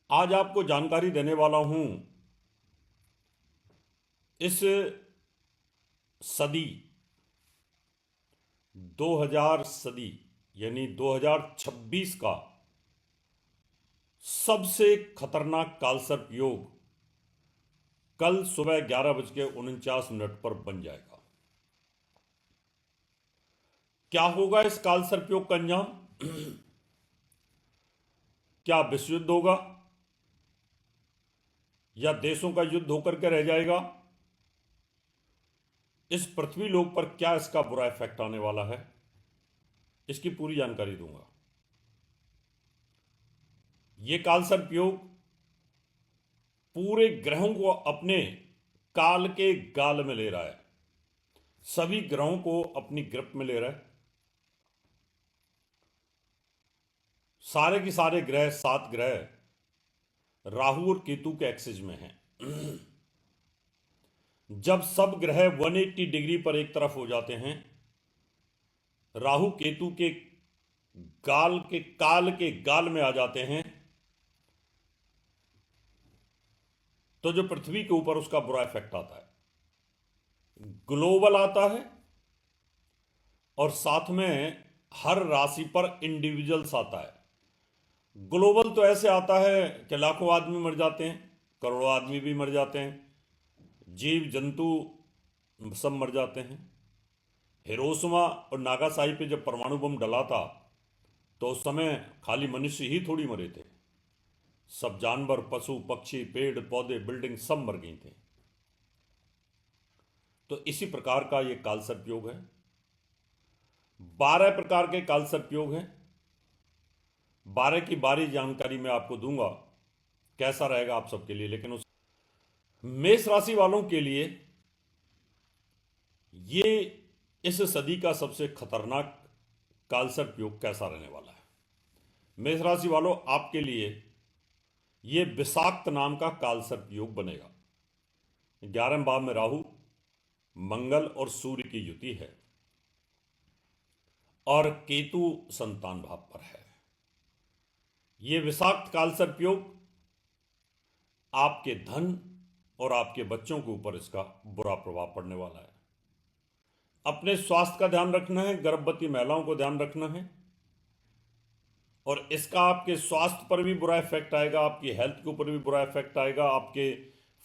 आज आपको जानकारी देने वाला हूं इस सदी 2000 सदी यानी 2026 का सबसे खतरनाक कालसर्प योग कल सुबह 11:49 पर बन जाएगा। क्या होगा इस कालसर्प योग का अंजाम? क्या विश्व युद्ध होगा या देशों का युद्ध होकर के रह जाएगा? इस पृथ्वी लोक पर क्या इसका बुरा इफेक्ट आने वाला है, इसकी पूरी जानकारी दूंगा। यह कालसर्प योग पूरे ग्रहों को अपने काल के गाल में ले रहा है, सभी ग्रहों को अपनी ग्रिप में ले रहा है। सारे के सारे ग्रह, 7 ग्रह राहु और केतु के एक्सिस में हैं। जब सब ग्रह 180 डिग्री पर एक तरफ हो जाते हैं, राहु केतु के काल के गाल में आ जाते हैं, तो जो पृथ्वी के ऊपर उसका बुरा इफेक्ट आता है, ग्लोबल आता है और साथ में हर राशि पर इंडिविजुअल्स आता है। ग्लोबल तो ऐसे आता है कि लाखों आदमी मर जाते हैं, करोड़ों आदमी भी मर जाते हैं, जीव जंतु सब मर जाते हैं। हिरोशिमा और नागासाकी पे जब परमाणु बम डला था तो उस समय खाली मनुष्य ही थोड़ी मरे थे, सब जानवर, पशु पक्षी, पेड़ पौधे, बिल्डिंग सब मर गई थे। तो इसी प्रकार का ये कालसर्प योग है। 12 प्रकार के कालसर्प योग हैं। 12 की 12 जानकारी मैं आपको दूंगा, कैसा रहेगा आप सबके लिए। लेकिन उस मेष राशि वालों के लिए ये इस सदी का सबसे खतरनाक कालसर्प योग कैसा रहने वाला है। मेष राशि वालों, आपके लिए ये विषाक्त नाम का कालसर्प योग बनेगा। 11वें भाव में राहु, मंगल और सूर्य की युति है और केतु संतान भाव पर है। ये विषाक्त कालसर्प योग आपके धन और आपके बच्चों के ऊपर इसका बुरा प्रभाव पड़ने वाला है। अपने स्वास्थ्य का ध्यान रखना है, गर्भवती महिलाओं को ध्यान रखना है, और इसका आपके स्वास्थ्य पर भी बुरा इफेक्ट आएगा, आपकी हेल्थ के ऊपर भी बुरा इफेक्ट आएगा, आपके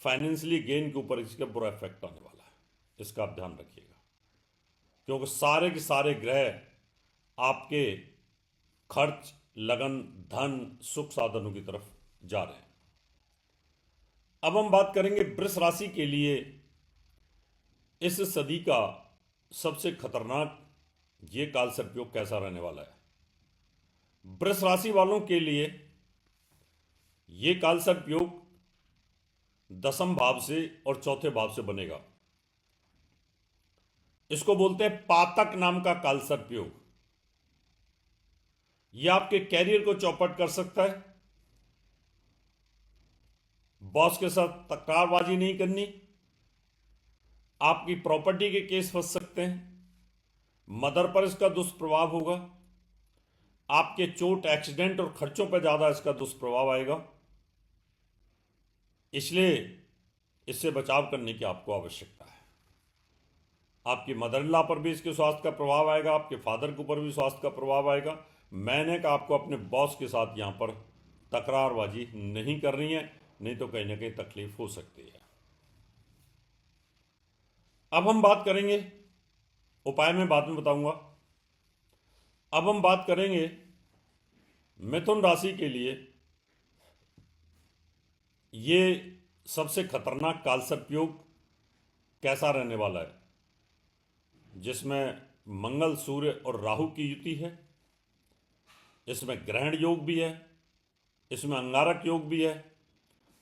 फाइनेंशियली गेन के ऊपर इसका बुरा इफेक्ट आने वाला है। इसका आप ध्यान रखिएगा, क्योंकि सारे के सारे ग्रह आपके खर्च, लगन, धन, सुख साधनों की तरफ जा रहे हैं। अब हम बात करेंगे वृष राशि के लिए इस सदी का सबसे खतरनाक ये कालसर्प योग कैसा रहने वाला है। वृष राशि वालों के लिए ये कालसर्प योग 10वें भाव से और 4थे भाव से बनेगा। इसको बोलते हैं पातक नाम का कालसर्प योग। यह आपके कैरियर को चौपट कर सकता है। बॉस के साथ तकरारबाजी नहीं करनी, आपकी प्रॉपर्टी के केस फंस सकते हैं, मदर पर इसका दुष्प्रभाव होगा, आपके चोट, एक्सीडेंट और खर्चों पर ज्यादा इसका दुष्प्रभाव आएगा। इसलिए इससे बचाव करने की आपको आवश्यकता है। आपकी मदर इन लॉ पर भी इसके स्वास्थ्य का प्रभाव आएगा, आपके फादर के ऊपर भी स्वास्थ्य का प्रभाव आएगा। मैंने कहा आपको अपने बॉस के साथ यहां पर तकरारबाजी नहीं करनी है, नहीं तो कहीं ना कहीं तकलीफ हो सकती है। अब हम बात करेंगे, उपाय मैं बाद में बताऊंगा। अब हम बात करेंगे मिथुन राशि के लिए ये सबसे खतरनाक कालसर्प योग कैसा रहने वाला है, जिसमें मंगल, सूर्य और राहु की युति है। इसमें ग्रहण योग भी है, इसमें अंगारक योग भी है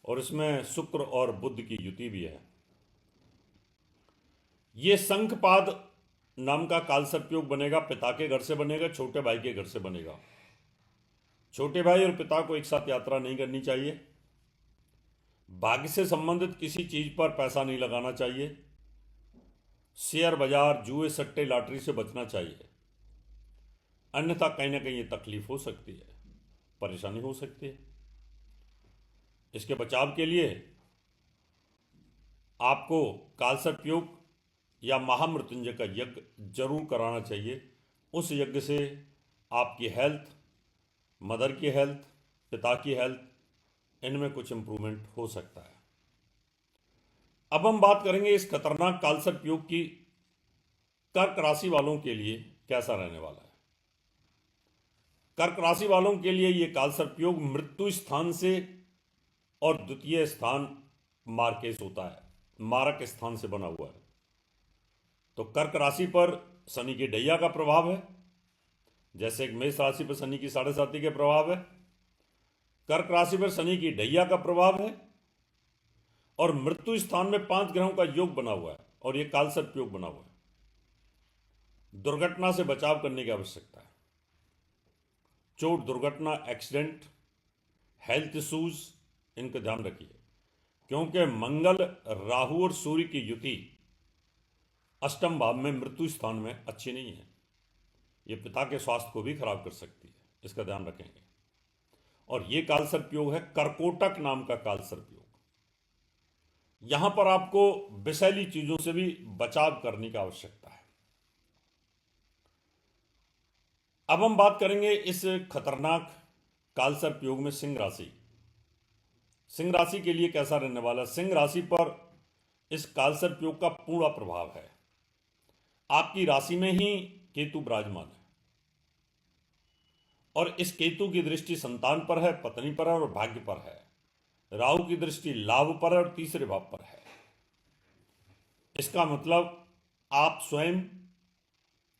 और इसमें शुक्र और बुध की युति भी है। यह शंखपाद नाम का कालसर्प योग बनेगा। पिता के घर से बनेगा, छोटे भाई के घर से बनेगा। छोटे भाई और पिता को एक साथ यात्रा नहीं करनी चाहिए। भाग्य से संबंधित किसी चीज पर पैसा नहीं लगाना चाहिए। शेयर बाजार, जुए, सट्टे, लॉटरी से बचना चाहिए, अन्यथा कहीं ना कहीं ये तकलीफ हो सकती है, परेशानी हो सकती है। इसके बचाव के लिए आपको कालसर्प योग या महामृत्युंजय का यज्ञ जरूर कराना चाहिए। उस यज्ञ से आपकी हेल्थ, मदर की हेल्थ, पिता की हेल्थ, इनमें कुछ इंप्रूवमेंट हो सकता है। अब हम बात करेंगे इस खतरनाक कालसर्प योग की कर्क राशि वालों के लिए कैसा रहने वाला है। कर्क राशि वालों के लिए यह कालसर्प योग मृत्यु स्थान से और द्वितीय स्थान मार्केश होता है, मारक स्थान से बना हुआ है। तो कर्क राशि पर शनि की ढैया का प्रभाव है, जैसे एक मेष राशि पर शनि की 7.5 के प्रभाव है, कर्क राशि पर शनि की ढैया का प्रभाव है और मृत्यु स्थान में 5 ग्रहों का योग बना हुआ है और यह कालसर्प योग बना हुआ है। दुर्घटना से बचाव करने की आवश्यकता है। चोट, दुर्घटना, एक्सीडेंट, हेल्थ इश्यूज, इनका ध्यान रखिए, क्योंकि मंगल, राहु और सूर्य की युति अष्टम भाव में मृत्यु स्थान में अच्छी नहीं है। यह पिता के स्वास्थ्य को भी खराब कर सकती है, इसका ध्यान रखेंगे। और यह कालसर्प योग है कर्कोटक नाम का कालसर्प योग। यहां पर आपको विषैली चीजों से भी बचाव करने की आवश्यकता है। अब हम बात करेंगे इस खतरनाक कालसर्प योग में सिंह राशि। सिंह राशि के लिए कैसा रहने वाला है। सिंह राशि पर इस कालसर्प योग का पूरा प्रभाव है। आपकी राशि में ही केतु विराजमान है और इस केतु की दृष्टि संतान पर है, पत्नी पर है और भाग्य पर है। राहु की दृष्टि लाभ पर है और तीसरे भाव पर है। इसका मतलब आप स्वयं,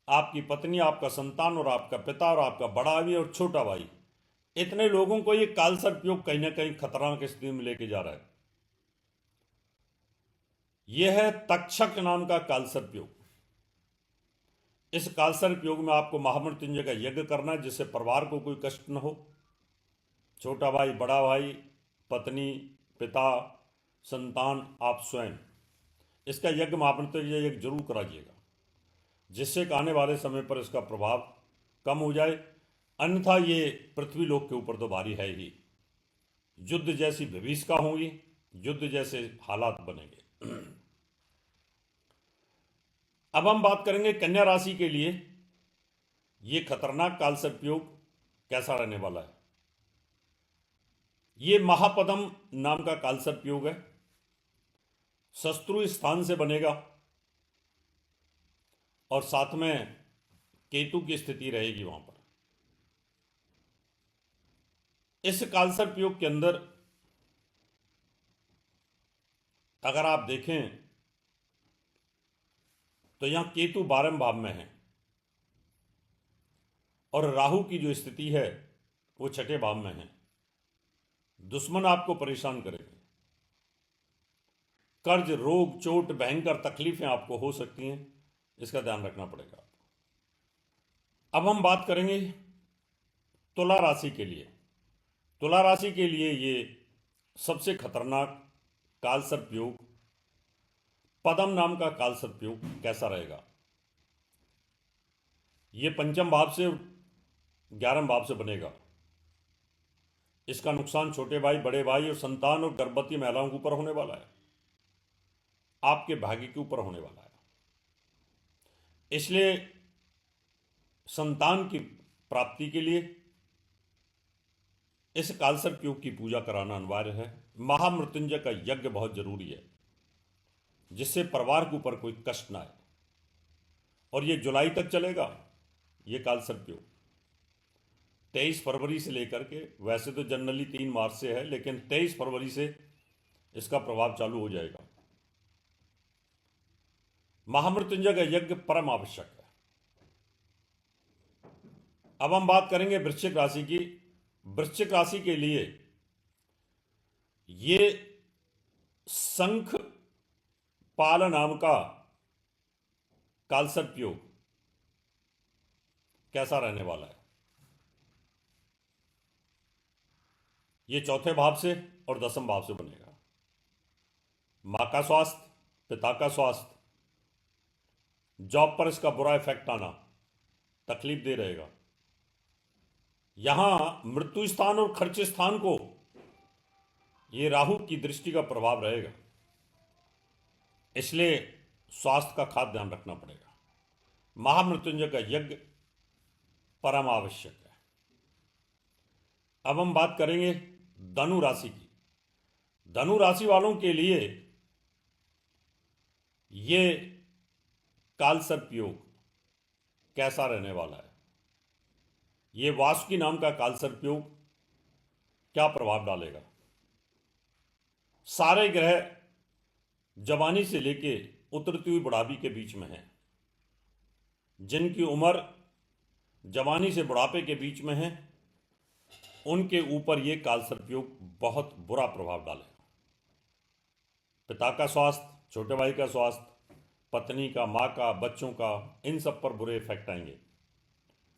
आपकी पत्नी, आपका संतान और आपका पिता और आपका बड़ा भाई और छोटा भाई, इतने लोगों को यह कालसर्प योग कहीं ना कहीं खतरनाक स्थिति में लेके जा रहा है। यह है तक्षक नाम का कालसर्प योग। इस कालसर्प योग में आपको महामृत्युंजय का यज्ञ करना है, जिससे परिवार को कोई कष्ट न हो। छोटा भाई, बड़ा भाई, पत्नी, पिता, संतान, आप स्वयं इसका यज्ञ, महामृत्युंजय यज्ञ जरूर कराइएगा, जिससे कि आने वाले समय पर इसका प्रभाव कम हो जाए। अन्यथा ये पृथ्वी लोक के ऊपर तो भारी है ही। युद्ध जैसी विभीषिका होंगी, युद्ध जैसे हालात बनेंगे। अब हम बात करेंगे कन्या राशि के लिए यह खतरनाक कालसर्प योग कैसा रहने वाला है। यह महापदम नाम का कालसर्प योग है। शत्रु स्थान से बनेगा और साथ में केतु की स्थिति रहेगी वहां पर। इस कालसर्प योग के अंदर अगर आप देखें तो यहां केतु 12वें भाव में है और राहु की जो स्थिति है वो 6ठे भाव में है। दुश्मन आपको परेशान करेंगे। कर्ज, रोग, चोट, भयंकर तकलीफें आपको हो सकती हैं, इसका ध्यान रखना पड़ेगा आपको। अब हम बात करेंगे तुला राशि के लिए। तुला राशि के लिए ये सबसे खतरनाक कालसर्प योग पदम नाम का कालसर्प योग कैसा रहेगा। ये पंचम भाव से 11वें भाव से बनेगा। इसका नुकसान छोटे भाई, बड़े भाई और संतान और गर्भवती महिलाओं के ऊपर होने वाला है, आपके भाग्य के ऊपर होने वाला है। इसलिए संतान की प्राप्ति के लिए इस कालसर्प योग की पूजा कराना अनिवार्य है। महामृत्युंजय का यज्ञ बहुत जरूरी है, जिससे परिवार के ऊपर कोई कष्ट ना आए। और यह जुलाई तक चलेगा ये कालसर्प योग, 23 फरवरी से लेकर के, वैसे तो जनरली 3 मार्च से है, लेकिन 23 फरवरी से इसका प्रभाव चालू हो जाएगा। महामृत्युंजय का यज्ञ परम आवश्यक है। अब हम बात करेंगे वृश्चिक राशि की। वृश्चिक राशि के लिए ये शंख पाल नाम का कालसर्प योग कैसा रहने वाला है। ये 4थे भाव से और 10वें भाव से बनेगा। मां का स्वास्थ्य, पिता का स्वास्थ्य, जॉब पर इसका बुरा इफेक्ट आना, तकलीफ दे रहेगा। यहां मृत्यु स्थान और खर्च स्थान को ये राहु की दृष्टि का प्रभाव रहेगा, इसलिए स्वास्थ्य का खास ध्यान रखना पड़ेगा। महामृत्युंजय का यज्ञ परम आवश्यक है। अब हम बात करेंगे धनु राशि की। धनु राशि वालों के लिए ये कालसर्प योग कैसा रहने वाला है? ये वासुकी नाम का कालसर्प योग क्या प्रभाव डालेगा? सारे ग्रह जवानी से लेके उतरती हुई बुढ़ापी के बीच में है। जिनकी उम्र जवानी से बुढ़ापे के बीच में है, उनके ऊपर यह कालसर्प योग बहुत बुरा प्रभाव डालेगा। पिता का स्वास्थ्य, छोटे भाई का स्वास्थ्य, पत्नी का, माँ का, बच्चों का, इन सब पर बुरे इफेक्ट आएंगे।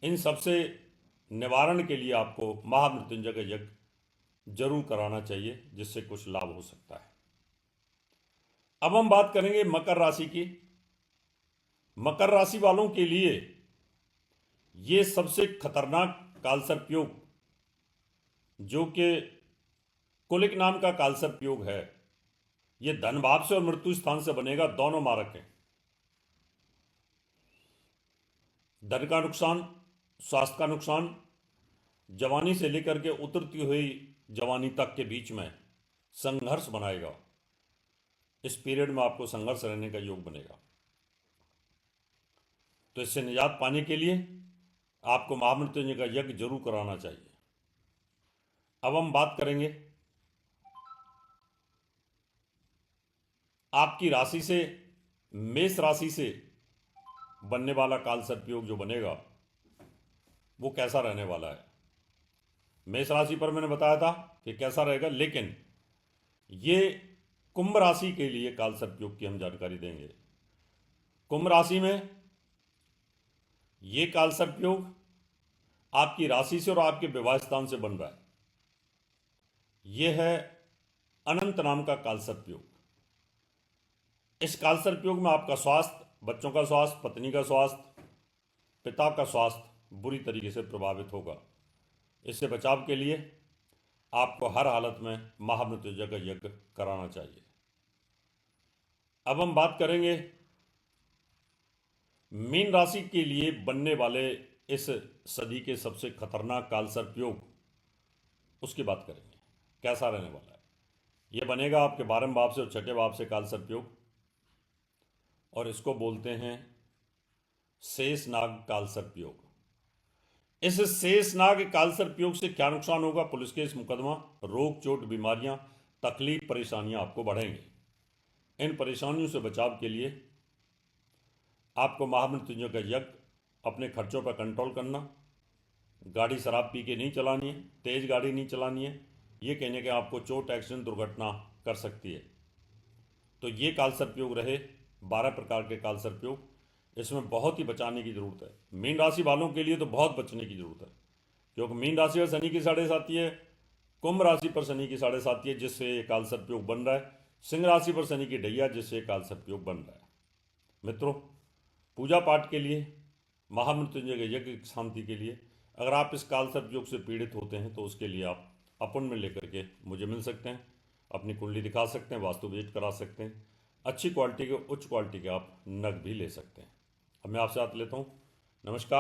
इन सबसे निवारण के लिए आपको महामृत्युंजय का यज्ञ जरूर कराना चाहिए, जिससे कुछ लाभ हो सकता है। अब हम बात करेंगे मकर राशि की। मकर राशि वालों के लिए यह सबसे खतरनाक कालसर्प योग, जो कि कुलिक नाम का कालसर्प योग है, यह धन भाव से और मृत्यु स्थान से बनेगा। दोनों मारक हैं। धन का नुकसान, स्वास्थ्य का नुकसान, जवानी से लेकर के उतरती हुई जवानी तक के बीच में संघर्ष बनाएगा। इस पीरियड में आपको संघर्ष रहने का योग बनेगा। तो इससे निजात पाने के लिए आपको महामृत्युंजय का यज्ञ जरूर कराना चाहिए। अब हम बात करेंगे आपकी राशि से, मेष राशि से बनने वाला कालसर्प योग जो बनेगा वो कैसा रहने वाला है। मेष राशि पर मैंने बताया था कि कैसा रहेगा, लेकिन ये कुंभ राशि के लिए कालसर्प योग की हम जानकारी देंगे। कुंभ राशि में ये कालसर्प योग आपकी राशि से और आपके विवाह स्थान से बन रहा है। यह है अनंत नाम का कालसर्प योग। इस कालसर्प योग में आपका स्वास्थ्य, बच्चों का स्वास्थ्य, पत्नी का स्वास्थ्य, पिता का स्वास्थ्य बुरी तरीके से प्रभावित होगा। इससे बचाव के लिए आपको हर हालत में महामृत्युंजय का यज्ञ कराना चाहिए। अब हम बात करेंगे मीन राशि के लिए बनने वाले इस सदी के सबसे खतरनाक कालसर्प योग, उसकी बात करेंगे कैसा रहने वाला है। यह बनेगा आपके 12वें भाव से और 6ठे भाव से कालसर्प योग, और इसको बोलते हैं शेषनाग कालसर्प योग। इस शेषनाग कालसर्प योग से क्या नुकसान होगा? पुलिस केस, मुकदमा, रोग, चोट, बीमारियां, तकलीफ, परेशानियां आपको बढ़ेंगी। इन परेशानियों से बचाव के लिए आपको महामृत्युंजय का यज्ञ अपने खर्चों पर कंट्रोल करना, गाड़ी शराब पी के नहीं चलानी है, तेज गाड़ी नहीं चलानी है। ये कहने के आपको चोट, एक्सीडेंट, दुर्घटना कर सकती है। तो ये कालसर्प योग रहे 12 प्रकार के कालसर्प योग। इसमें बहुत ही बचाने की जरूरत है। मीन राशि वालों के लिए तो बहुत बचने की जरूरत है, क्योंकि मीन राशि पर शनि की 7.5 है, कुंभ राशि पर शनि की 7.5 है, जिससे ये कालसर्प योग बन रहा है। सिंह राशि पर शनि की ढैया, जिससे कालसर्प योग बन रहा है। मित्रों, पूजा पाठ के लिए, महामृत्युंजय के यज्ञ की शांति के लिए, अगर आप इस कालसर्प योग से पीड़ित होते हैं तो उसके लिए आप अपॉइंटमेंट लेकर के मुझे मिल सकते हैं, अपनी कुंडली दिखा सकते हैं, वास्तु विजिट करा सकते हैं। अच्छी क्वालिटी के, उच्च क्वालिटी के आप नग भी ले सकते हैं। अब मैं आपसे बात लेता हूँ। नमस्कार।